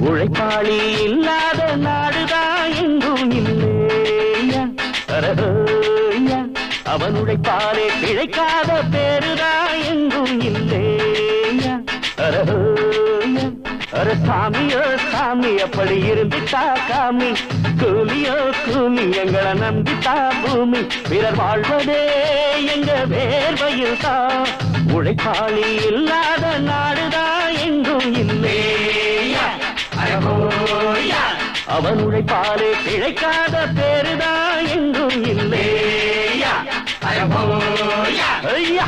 உழைப்பாளி இல்லாத நாடுதான் எங்கும் இல்லையா அரஹோயா அவன் உழைப்பாலே பிழைக்காத பேருதான் எங்கும் இல்லையா அரஹோயா அர சாமியோ சாமி அப்படி இருந்துட்டா காமி கூலியோ கூலி எங்களை நம்பித்தா பூமி பிறர் வாழ்வதே எங்க வேர்வையில் தான் உழைப்பாளி இல்லாத நாடுதான் எங்கும் இல்லையா அவன் உழைப்பாலே பிழைக்காத பேருதான் எங்கும் இல்லையா ஐயா